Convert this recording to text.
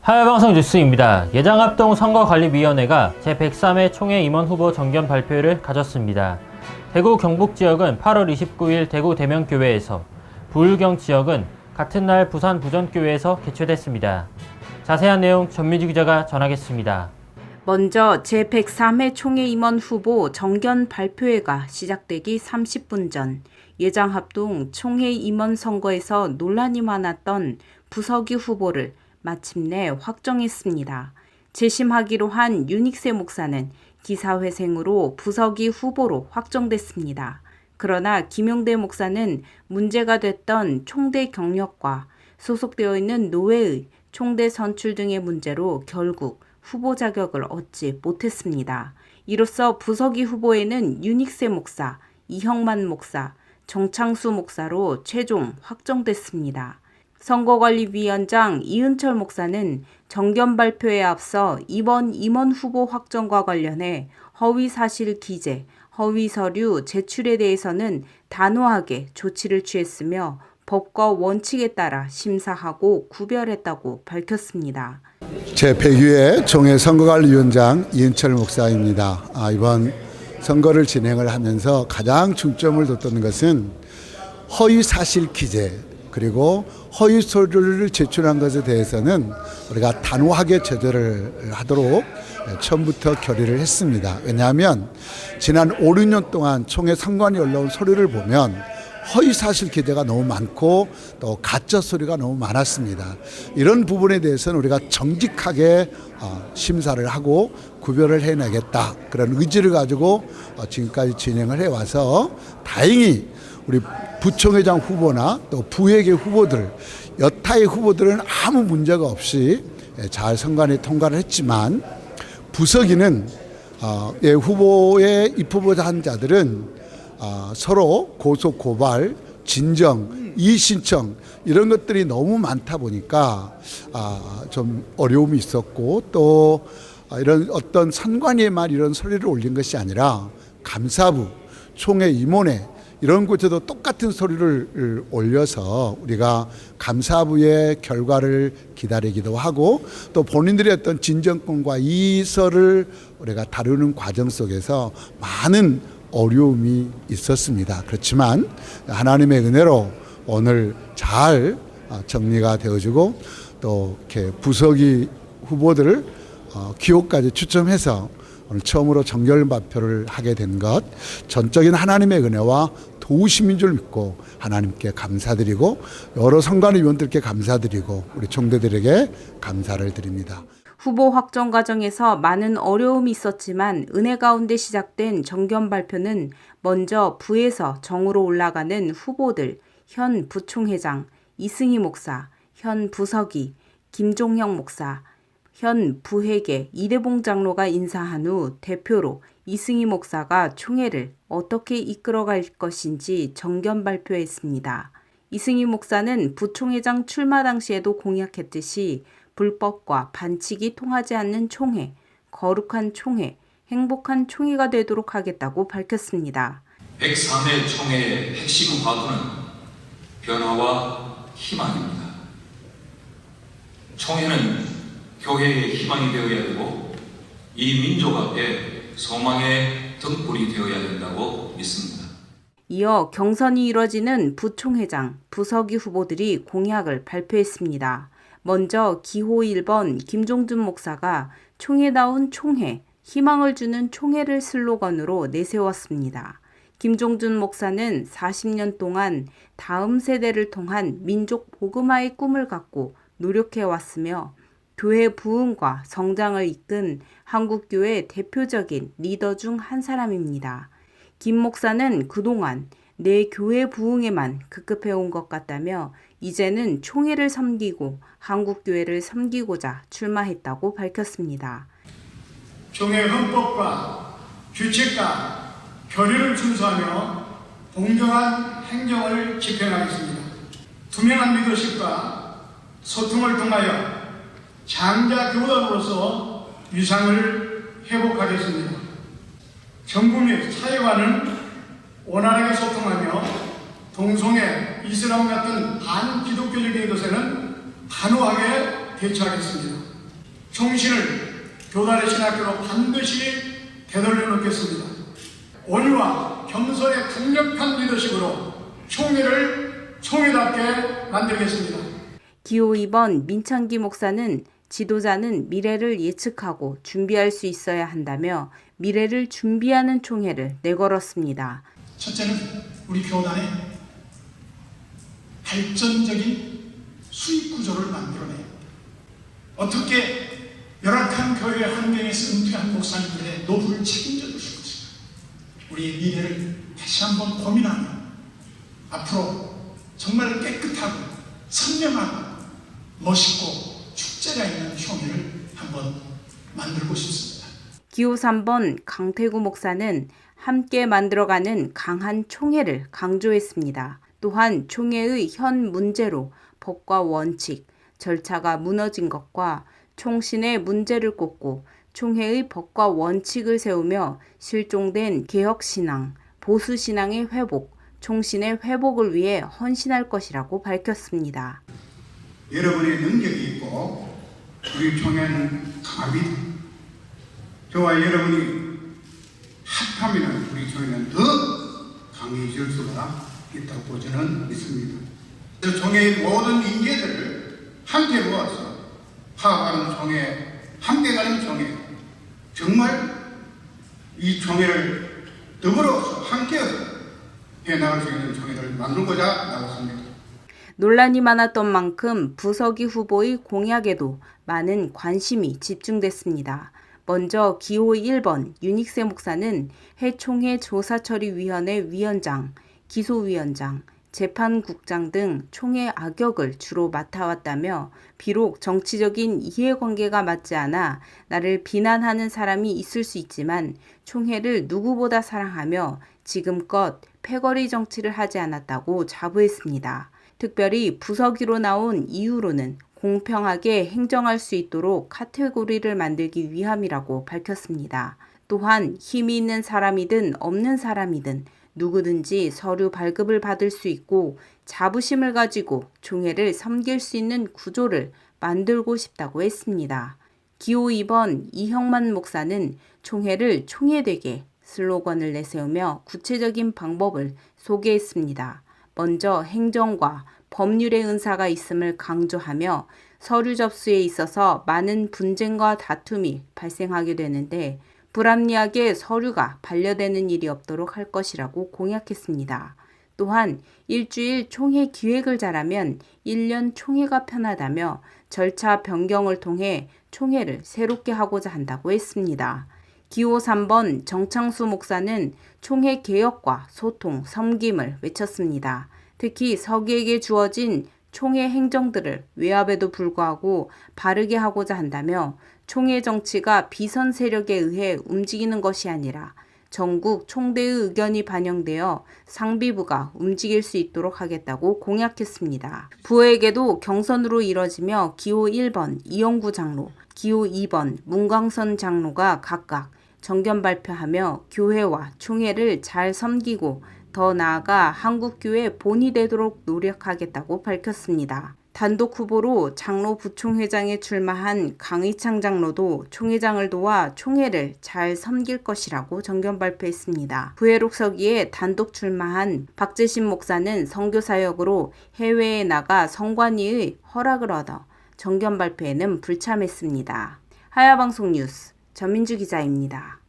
하야방송 뉴스입니다. 예장합동 선거관리위원회가 제103회 총회 임원 후보 정견 발표를 가졌습니다. 대구 경북 지역은 8월 29일 대구 대명교회에서, 부울경 지역은 같은 날 부산 부전교회에서 개최됐습니다. 자세한 내용 전민주 기자가 전하겠습니다. 먼저 제103회 총회 임원 후보 정견 발표회가 시작되기 30분 전 예장합동 총회 임원 선거에서 논란이 많았던 부석이 후보를 마침내 확정했습니다. 재심하기로 한 윤익세 목사는 기사회생으로 부석이 후보로 확정됐습니다. 그러나 김용대 목사는 문제가 됐던 총대 경력과 소속되어 있는 노회의 총대 선출 등의 문제로 결국 후보 자격을 얻지 못했습니다. 이로써 부석이 후보에는 윤익세 목사, 이형만 목사, 정창수 목사로 최종 확정됐습니다. 선거관리위원장 이은철 목사는 정견 발표에 앞서 이번 임원 후보 확정과 관련해 허위 사실 기재, 허위 서류 제출에 대해서는 단호하게 조치를 취했으며 법과 원칙에 따라 심사하고 구별했다고 밝혔습니다. 제102회 총회 선거관리위원장 이은철 목사입니다. 이번 선거를 진행을 하면서 가장 중점을 뒀던 것은 허위 사실 기재, 그리고 허위 서류를 제출한 것에 대해서는 우리가 단호하게 제재를 하도록 처음부터 결의를 했습니다. 왜냐하면 지난 5, 6년 동안 총회 선관위에 올라온 서류를 보면 허위 사실 기재가 너무 많고 또 가짜 서류가 너무 많았습니다. 이런 부분에 대해서는 우리가 정직하게 심사를 하고 구별을 해내겠다, 그런 의지를 가지고 지금까지 진행을 해와서 다행히 우리 부총회장 후보나 또 부회계 후보들, 여타의 후보들은 아무 문제가 없이 잘 선관위 통과를 했지만, 부석이는 후보에 입후보자 한 자들은 서로 고소 고발, 진정, 이의신청 이런 것들이 너무 많다 보니까 좀 어려움이 있었고, 또 이런 어떤 선관위에만 이런 서류를 올린 것이 아니라 감사부, 총회 임원회 이런 곳에도 똑같은 서류를 올려서 우리가 감사부의 결과를 기다리기도 하고, 또 본인들의 어떤 진정권과 이의서를 우리가 다루는 과정 속에서 많은 어려움이 있었습니다. 그렇지만 하나님의 은혜로 오늘 잘 정리가 되어지고, 또 이렇게 부석이 후보들을 기호까지 추첨해서 오늘 처음으로 정결 발표를 하게 된 것, 전적인 하나님의 은혜와 도우심인 줄 믿고 하나님께 감사드리고, 여러 선관위원들께 감사드리고, 우리 총대들에게 감사를 드립니다. 후보 확정 과정에서 많은 어려움이 있었지만 은혜 가운데 시작된 정견 발표는 먼저 부에서 정으로 올라가는 후보들, 현 부총회장 이승희 목사, 현 부석이 김종형 목사, 현 부회계 이대봉 장로가 인사한 후 대표로 이승희 목사가 총회를 어떻게 이끌어갈 것인지 정견 발표했습니다. 이승희 목사는 부총회장 출마 당시에도 공약했듯이 불법과 반칙이 통하지 않는 총회, 거룩한 총회, 행복한 총회가 되도록 하겠다고 밝혔습니다. 103회 총회의 핵심 화두는 변화와 희망입니다. 총회는 교회의 희망이 되어야 되고, 이 민족 앞에 소망의 등불이 되어야 된다고 믿습니다. 이어 경선이 이뤄지는 부총회장, 부석이 후보들이 공약을 발표했습니다. 먼저 기호 1번 김종준 목사가 총회다운 총회, 희망을 주는 총회를 슬로건으로 내세웠습니다. 김종준 목사는 40년 동안 다음 세대를 통한 민족 복음화의 꿈을 갖고 노력해왔으며, 교회 부흥과 성장을 이끈 한국교회 대표적인 리더 중 한 사람입니다. 김 목사는 그동안 내 교회 부흥에만 급급해온 것 같다며 이제는 총회를 섬기고 한국교회를 섬기고자 출마했다고 밝혔습니다. 총회 헌법과 규칙과 교리를 준수하며 공정한 행정을 집행하겠습니다. 투명한 리더십과 소통을 통하여 장자 교단으로서 위상을 회복하겠습니다. 정부 및 사회와는 원활하게 소통하며 동성애, 이슬람 같은 반기독교적인 것에는 단호하게 대처하겠습니다. 총신을 교단의 신학교로 반드시 되돌려 놓겠습니다. 온유와 겸손의 강력한 리더십으로 총회를 총회답게 만들겠습니다. 기호 2번 민창기 목사는 지도자는 미래를 예측하고 준비할 수 있어야 한다며 미래를 준비하는 총회를 내걸었습니다. 첫째는 우리 교단의 발전적인 수익 구조를 만들어내요. 어떻게 열악한 교회 환경에서 은퇴한 목사님들의 노후를 책임져 주실 것인가. 우리의 미래를 다시 한번 고민하며 앞으로 정말 깨끗하고 선명하고 멋있고 축제가 있는 총회를 한번 만들고 싶습니다. 기호 3번 강태구 목사는 함께 만들어가는 강한 총회를 강조했습니다. 또한 총회의 현 문제로 법과 원칙, 절차가 무너진 것과 총신의 문제를 꼽고 총회의 법과 원칙을 세우며 실종된 개혁신앙, 보수신앙의 회복, 총신의 회복을 위해 헌신할 것이라고 밝혔습니다. 여러분의 능력이 있고 우리 총회는 강합니다. 저와 여러분이 합하면 우리 총회는 더 강해질 수가 있다고 저는 믿습니다. 총회의 모든 인재들을 함께 모아서 파악하는 총회, 함께 가는 총회, 정말 이 총회를 더불어서 함께 해나갈 수 있는 총회를 만들고자 나왔습니다. 논란이 많았던 만큼 부서기 후보의 공약에도 많은 관심이 집중됐습니다. 먼저 기호 1번 윤익세 목사는 해총회 조사처리위원회 위원장, 기소위원장, 재판국장 등 총회 악역을 주로 맡아왔다며 비록 정치적인 이해관계가 맞지 않아 나를 비난하는 사람이 있을 수 있지만 총회를 누구보다 사랑하며 지금껏 패거리 정치를 하지 않았다고 자부했습니다. 특별히 부서기로 나온 이유로는 공평하게 행정할 수 있도록 카테고리를 만들기 위함이라고 밝혔습니다. 또한 힘이 있는 사람이든 없는 사람이든 누구든지 서류 발급을 받을 수 있고 자부심을 가지고 총회를 섬길 수 있는 구조를 만들고 싶다고 했습니다. 기호 2번 이형만 목사는 총회를 총회되게 슬로건을 내세우며 구체적인 방법을 소개했습니다. 먼저 행정과 법률의 은사가 있음을 강조하며 서류 접수에 있어서 많은 분쟁과 다툼이 발생하게 되는데 불합리하게 서류가 반려되는 일이 없도록 할 것이라고 공약했습니다. 또한 일주일 총회 기획을 잘하면 1년 총회가 편하다며 절차 변경을 통해 총회를 새롭게 하고자 한다고 했습니다. 기호 3번 정창수 목사는 총회 개혁과 소통, 섬김을 외쳤습니다. 특히 서기에게 주어진 총회 행정들을 외압에도 불구하고 바르게 하고자 한다며 총회 정치가 비선 세력에 의해 움직이는 것이 아니라 전국 총대의 의견이 반영되어 상비부가 움직일 수 있도록 하겠다고 공약했습니다. 부에게도 경선으로 이뤄지며 기호 1번 이영구 장로, 기호 2번 문광선 장로가 각각 정견 발표하며 교회와 총회를 잘 섬기고 더 나아가 한국교회 본이 되도록 노력하겠다고 밝혔습니다. 단독 후보로 장로 부총회장에 출마한 강의창 장로도 총회장을 도와 총회를 잘 섬길 것이라고 정견 발표했습니다. 부회록 서기에 단독 출마한 박재신 목사는 선교사역으로 해외에 나가 성관위의 허락을 얻어 정견 발표에는 불참했습니다. 하야방송 뉴스 전민주 기자입니다.